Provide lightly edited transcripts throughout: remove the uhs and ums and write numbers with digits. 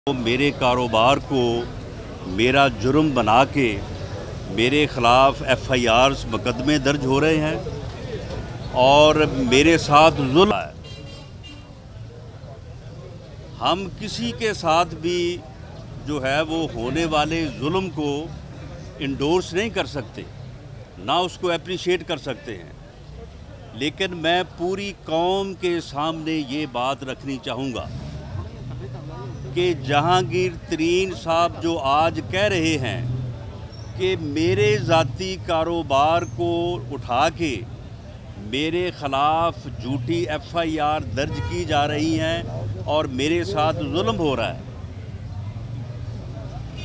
वो मेरे कारोबार को मेरा जुर्म बना के मेरे ख़िलाफ़ FIRs मुकदमे दर्ज हो रहे हैं और मेरे साथ जुल्म है। हम किसी के साथ भी जो है वो होने वाले जुल्म को इंडोर्स नहीं कर सकते, ना उसको अप्रिशिएट कर सकते हैं, लेकिन मैं पूरी कौम के सामने ये बात रखनी चाहूँगा कि जहांगीर तरीन साहब जो आज कह रहे हैं कि मेरे ज़ाती कारोबार को उठा के मेरे ख़िलाफ़ झूठी FIR दर्ज की जा रही हैं और मेरे साथ जुल्म हो रहा है।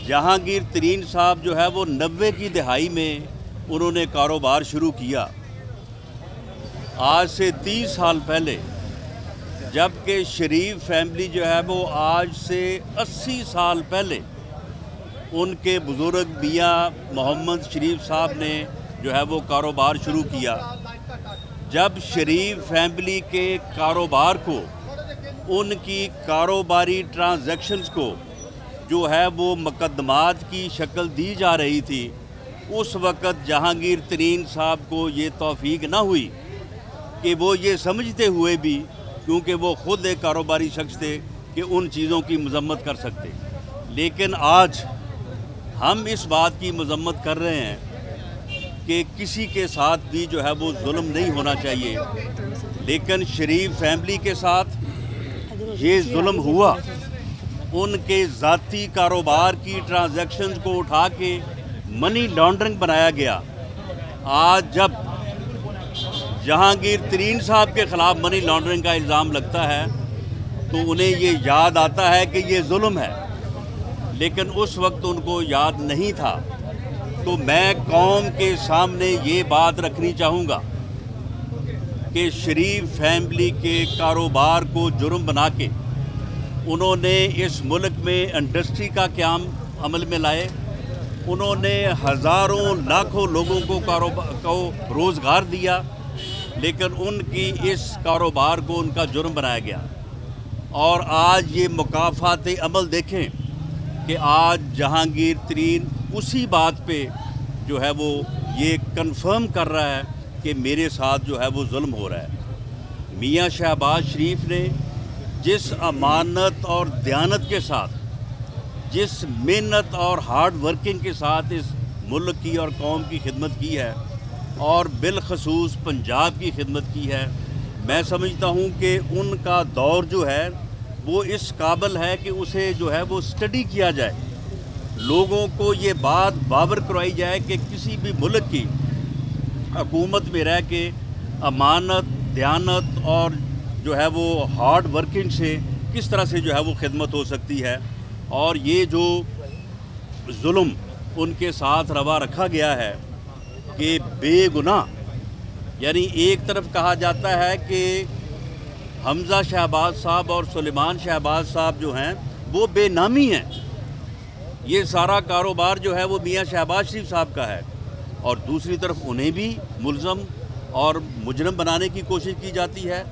जहांगीर तरीन साहब जो है वो 90 की दहाई में उन्होंने कारोबार शुरू किया। आज से 30 साल पहले, जबकि शरीफ फैमिली जो है वो आज से 80 साल पहले उनके बुज़ुर्ग मियाँ मोहम्मद शरीफ साहब ने जो है वो कारोबार शुरू किया। जब शरीफ फैमिली के कारोबार को, उनकी कारोबारी ट्रांजैक्शंस को जो है वो मुकदमात की शक्ल दी जा रही थी, उस वक़्त जहांगीर तरीन साहब को ये तौफीक ना हुई कि वो ये समझते हुए भी, क्योंकि वो ख़ुद एक कारोबारी शख्स थे, कि उन चीज़ों की मज़म्मत कर सकते। लेकिन आज हम इस बात की मज़म्मत कर रहे हैं कि किसी के साथ भी जो है वो जुल्म नहीं होना चाहिए, लेकिन शरीफ फैमिली के साथ ये जुल्म हुआ। उनके ज़ाती कारोबार की ट्रांजैक्शंस को उठा के मनी लॉन्ड्रिंग बनाया गया। आज जब जहांगीर तरीन साहब के ख़िलाफ़ मनी लॉन्ड्रिंग का इल्ज़ाम लगता है तो उन्हें ये याद आता है कि ये जुल्म है, लेकिन उस वक्त उनको याद नहीं था। तो मैं कौम के सामने ये बात रखनी चाहूँगा कि शरीफ फैमिली के कारोबार को जुर्म बना के उन्होंने इस मुल्क में इंडस्ट्री का क़याम अमल में लाए। उन्होंने हज़ारों लाखों लोगों को रोज़गार दिया, लेकिन उनकी इस कारोबार को उनका जुर्म बनाया गया। और आज ये मुकाफ़ात अमल देखें कि आज जहांगीर तरीन उसी बात पे जो है वो ये कंफर्म कर रहा है कि मेरे साथ जो है वो जुल्म हो रहा है। मियाँ शहबाज शरीफ ने जिस अमानत और दयानत के साथ, जिस मेहनत और हार्ड वर्किंग के साथ इस मुल्क की और कौम की खिदमत की है, और बिलखसूस पंजाब की खिदमत की है, मैं समझता हूँ कि उनका दौर जो है वो इस काबिल है कि उसे जो है वो स्टडी किया जाए, लोगों को ये बात बावर करवाई जाए कि किसी भी मुल्क की हुकूमत में रह के अमानत, दयानत और जो है वो हार्ड वर्किंग से किस तरह से जो है वो खिदमत हो सकती है। और ये जो जुल्म उनके साथ रवा रखा गया है कि बेगुनाह, यानी एक तरफ कहा जाता है कि हमज़ा शहबाज साहब और सुलेमान शहबाज साहब जो हैं वो बेनामी हैं, ये सारा कारोबार जो है वो मियाँ शहबाज शरीफ साहब का है, और दूसरी तरफ उन्हें भी मुल्ज़म और मुजरम बनाने की कोशिश की जाती है,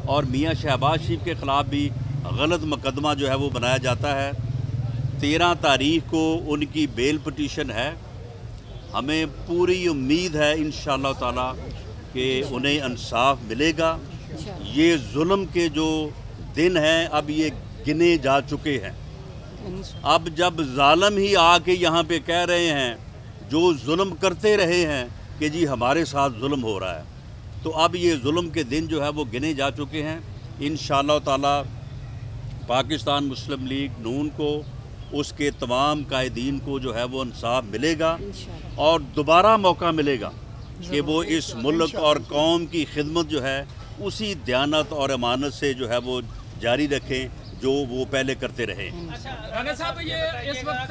और मियाँ शहबाज शरीफ के ख़िलाफ़ भी गलत मुकदमा जो है वो बनाया जाता है। 13 तारीख़ को उनकी बेल पटिशन है। हमें पूरी उम्मीद है इंशाअल्लाह ताला कि उन्हें इंसाफ मिलेगा। ये जुल्म के जो दिन हैं अब ये गिने जा चुके हैं। अब जब जालिम ही आके यहाँ पे कह रहे हैं, जो जुल्म करते रहे हैं कि जी हमारे साथ जुल्म हो रहा है, तो अब ये जुल्म के दिन जो है वो गिने जा चुके हैं। इंशाअल्लाह ताला पाकिस्तान मुस्लिम लीग नून को, उसके तमाम कायदीन को जो है वो इंसाफ मिलेगा और दोबारा मौका मिलेगा कि वो इस मुल्क और कौम की खिदमत जो है उसी दयानत और अमानत से जो है वो जारी रखें जो वो पहले करते रहे। राना साहब, ये इस वक्त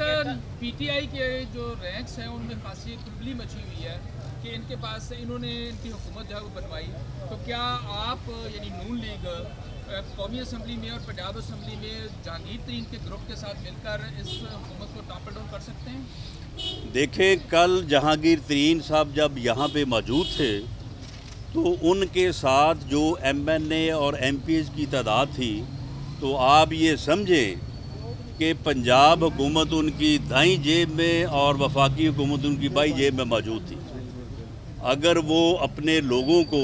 PTI के जो रैंक्स हैं उनमें खासी खुलबली मची हुई है कि इनके पास इन्होंने इनकी हुकूमत जो है वो बनवाई, तो क्या आप यानी नून लीग कौमी असम्बली में और पंजाब असम्बली में जहांगीर तरीन के ग्रुप के साथ मिलकर इस हुकूमत को टॉपल डाउन कर सकते हैं? देखें, कल जहांगीर तरीन साहब जब यहाँ पे मौजूद थे तो उनके साथ जो MNA और MPs की तादाद थी, तो आप ये समझें کہ پنجاب حکومت ان کی دائیں جیب میں اور وفاقی حکومت ان کی بائیں جیب میں موجود تھی. اگر وہ اپنے لوگوں کو،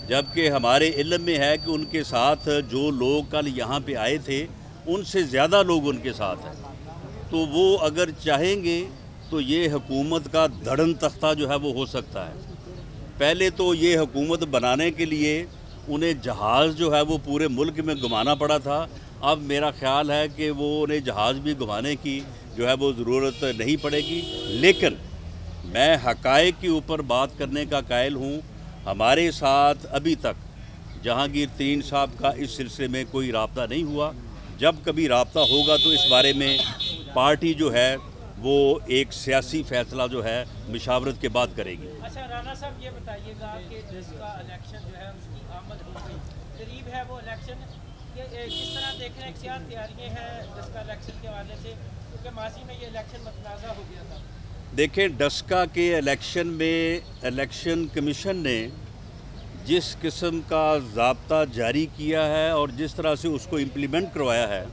جبکہ ہمارے علم میں ہے کہ ان کے ساتھ جو لوگ کل یہاں پہ آئے تھے ان سے زیادہ لوگ ان کے ساتھ ہیں، تو وہ اگر چاہیں گے تو یہ حکومت کا دھڑن تختہ جو ہے وہ ہو سکتا ہے. پہلے تو یہ حکومت بنانے کے لیے انہیں جہاز جو ہے وہ پورے ملک میں گھمانا پڑا تھا. اب میرا خیال ہے کہ وہ انہیں جہاز بھی گھمانے کی جو ہے وہ ضرورت نہیں پڑے گی. لیکن میں حقائق کے اوپر بات کرنے کا قائل ہوں. ہمارے ساتھ ابھی تک جہانگیر ترین صاحب کا اس سلسلے میں کوئی رابطہ نہیں ہوا. جب کبھی رابطہ ہوگا تو اس بارے میں پارٹی جو ہے وہ ایک سیاسی فیصلہ جو ہے مشاورت کے بعد کرے گی. اچھا رانا صاحب یہ بتائیے گا کہ جس کا الیکشن جو ہے اس کی آمد ہو گئی، قریب ہے وہ الیکشن، کس طرح دیکھ رہے ہیں کیا تیاریاں ہیں جس کا الیکشن کے حوالے سے، کیونکہ ماضی میں یہ الیکشن متنازع ہو گیا تھا؟ دیکھیں، ڈسکا کے الیکشن میں الیکشن کمیشن نے جس قسم کا ضابطہ جاری کیا ہے اور جس طرح سے اس کو امپلیمنٹ کروایا ہے،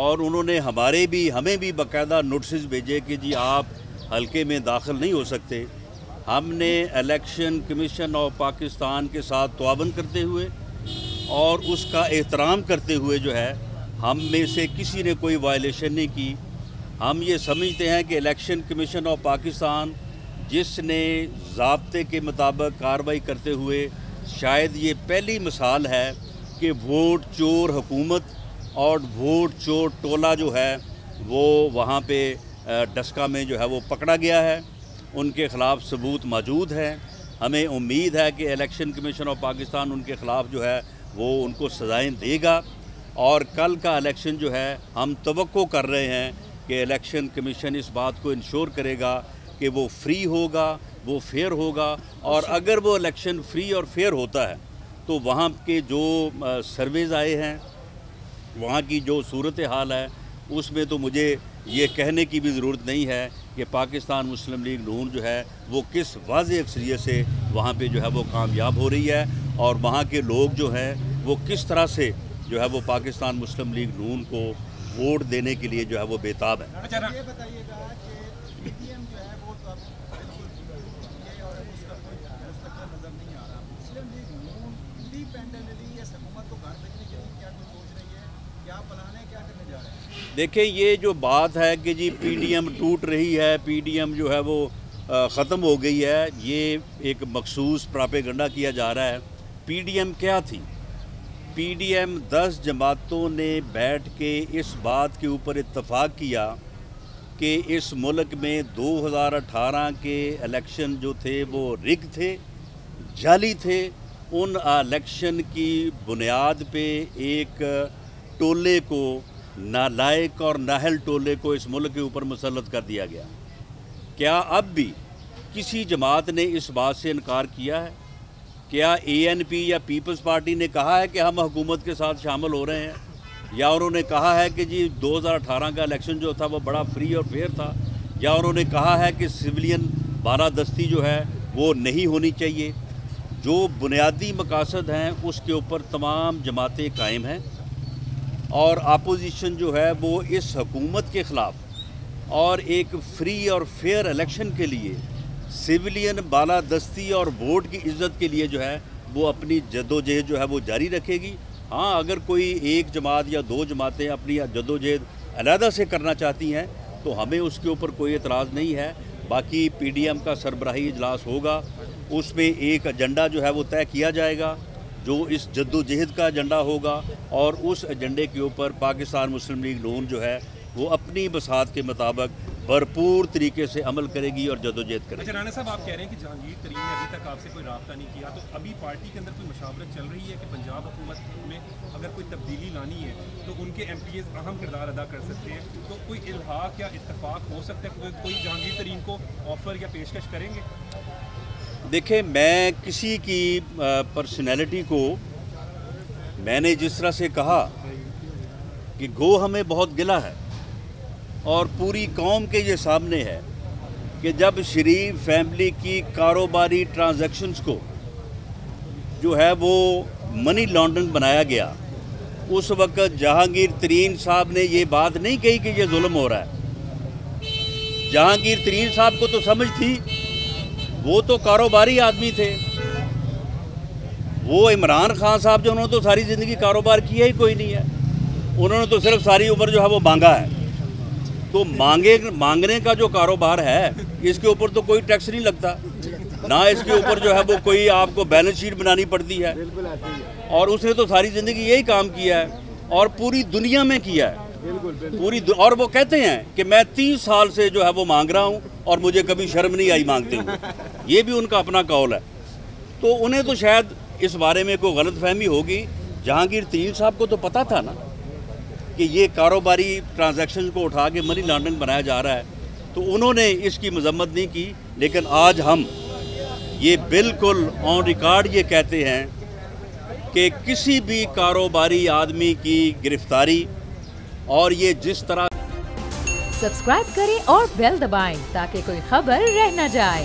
اور انہوں نے ہمیں بھی باقاعدہ نوٹسز بھیجے کہ جی آپ حلقے میں داخل نہیں ہو سکتے. ہم نے الیکشن کمیشن آف پاکستان کے ساتھ تعاون کرتے ہوئے اور اس کا احترام کرتے ہوئے جو ہے ہم میں سے کسی نے کوئی وائلیشن نہیں کی. ہم یہ سمجھتے ہیں کہ الیکشن کمیشن آف پاکستان جس نے ضابطے کے مطابق کارروائی کرتے ہوئے شاید یہ پہلی مثال ہے کہ ووٹ چور حکومت اور ووٹ چور ٹولہ جو ہے وہ وہاں پہ ڈسکا میں جو ہے وہ پکڑا گیا ہے. ان کے خلاف ثبوت موجود ہے. ہمیں امید ہے کہ الیکشن کمیشن آف پاکستان ان کے خلاف جو ہے وہ ان کو سزائیں دے گا. اور کل کا الیکشن جو ہے ہم توقع کر رہے ہیں کہ الیکشن کمیشن اس بات کو انشور کرے گا کہ وہ فری ہوگا، وہ فیئر ہوگا. اور اگر وہ الیکشن فری اور فیئر ہوتا ہے تو وہاں کے جو سرویز آئے ہیں، وہاں کی جو صورتحال ہے، اس میں تو مجھے یہ کہنے کی بھی ضرورت نہیں ہے کہ پاکستان مسلم لیگ نون جو ہے وہ کس واضح اکثریت سے وہاں پہ جو ہے وہ کامیاب ہو رہی ہے، اور وہاں کے لوگ جو ہیں وہ کس طرح سے جو ہے وہ پاکستان مسلم لیگ نون کو ووٹ دینے کے لیے جو ہے وہ بےتاب ہے. یہ بتائیے گا کہ پی ٹی ایم جو ہے وہ تو اب بالکل یہ اور اس کا کوئی مستقل نظر نہیں آ رہا. مسلم لیگ نون انڈیپینڈنٹلی اس حکومت کو گھر بھیجنے کے لیے کیا کچھ سوچ رہی ہے، کیا پلان ہے، کیا کرنے جا رہے ہیں؟ دیکھیں، یہ جو بات ہے کہ جی پی ڈی ایم ٹوٹ رہی ہے، پی ڈی ایم جو ہے وہ ختم ہو گئی ہے، یہ ایک مخصوص پراپیگنڈا کیا جا رہا ہے. پی ڈی ایم کیا تھی؟ پی ڈی ایم 10 جماعتوں نے بیٹھ کے اس بات کے اوپر اتفاق کیا کہ اس ملک میں 2018 کے الیکشن جو تھے وہ رگ تھے، جعلی تھے. ان الیکشن کی بنیاد پہ ایک ٹولے کو، نالائق اور نااہل ٹولے کو اس ملک کے اوپر مسلط کر دیا گیا. کیا اب بھی کسی جماعت نے اس بات سے انکار کیا ہے؟ کیا اے این پی یا پیپلز پارٹی نے کہا ہے کہ ہم حکومت کے ساتھ شامل ہو رہے ہیں؟ یا انہوں نے کہا ہے کہ جی 2018 کا الیکشن جو تھا وہ بڑا فری اور فیئر تھا؟ یا انہوں نے کہا ہے کہ سویلین بالادستی جو ہے وہ نہیں ہونی چاہیے؟ جو بنیادی مقاصد ہیں اس کے اوپر تمام جماعتیں قائم ہیں، اور اپوزیشن جو ہے وہ اس حکومت کے خلاف اور ایک فری اور فیئر الیکشن کے لیے، سویلین بالادستی اور ووٹ کی عزت کے لیے جو ہے وہ اپنی جدوجہد جو ہے وہ جاری رکھے گی. ہاں، اگر کوئی ایک جماعت یا دو جماعتیں اپنی جدوجہد علیحدہ سے کرنا چاہتی ہیں تو ہمیں اس کے اوپر کوئی اعتراض نہیں ہے. باقی پی ڈی ایم کا سربراہی اجلاس ہوگا، اس میں ایک ایجنڈا جو ہے وہ طے کیا جائے گا جو اس جدوجہد کا ایجنڈا ہوگا، اور اس ایجنڈے کے اوپر پاکستان مسلم لیگ نون جو ہے وہ اپنی بساط کے مطابق بھرپور طریقے سے عمل کرے گی اور جدوجہد کرے گی. اچھا رانا صاحب، آپ کہہ رہے ہیں کہ جہانگیر ترین نے ابھی تک آپ سے کوئی رابطہ نہیں کیا، تو ابھی پارٹی کے اندر کوئی مشاورت چل رہی ہے کہ پنجاب حکومت میں اگر کوئی تبدیلی لانی ہے تو ان کے ایم پی ایز اہم کردار ادا کر سکتے ہیں، تو کوئی الحاق یا اتفاق ہو سکتا ہے، کوئی جہانگیر ترین کو آفر یا پیشکش کریں گے؟ دیکھیں، میں کسی کی پرسنالٹی کو، میں نے جس طرح سے کہا کہ گو ہمیں بہت گلہ ہے اور پوری قوم کے یہ سامنے ہے کہ جب شریف فیملی کی کاروباری ٹرانزیکشنز کو جو ہے وہ منی لانڈرنگ بنایا گیا، उस वक्त जहांगीर तरीन साहब ने ये बात नहीं कही कि ये जुल्म हो रहा है। जहांगीर तरीन साहब को तो समझ थी, वो तो कारोबारी आदमी थे। वो इमरान खान साहब जो, उन्होंने तो सारी ज़िंदगी कारोबार किया ही कोई नहीं है। उन्होंने तो सिर्फ सारी उम्र जो है वो मांगा है। तो मांगने का जो कारोबार है, इसके ऊपर तो कोई टैक्स नहीं लगता, ना इसके ऊपर जो है वो कोई आपको बैलेंस शीट बनानी पड़ती है। और उसने तो सारी ज़िंदगी यही काम किया है और पूरी दुनिया में किया है। और वो कहते हैं कि मैं 30 साल से जो है वो मांग रहा हूँ और मुझे कभी शर्म नहीं आई मांगते हुए। ये भी उनका अपना कौल है। तो उन्हें तो शायद इस बारे में कोई गलतफहमी होगी। जहांगीर तरीन साहब को तो पता था ना कि ये कारोबारी ट्रांजैक्शन को उठा के मनी लॉन्ड्रिंग बनाया जा रहा है, तो उन्होंने इसकी मजम्मत नहीं की। लेकिन आज हम ये बिल्कुल ऑन रिकॉर्ड ये कहते हैं कि किसी भी कारोबारी आदमी की गिरफ्तारी और ये जिस तरह सब्सक्राइब करें और बेल दबाएं ताकि कोई खबर रह न जाए।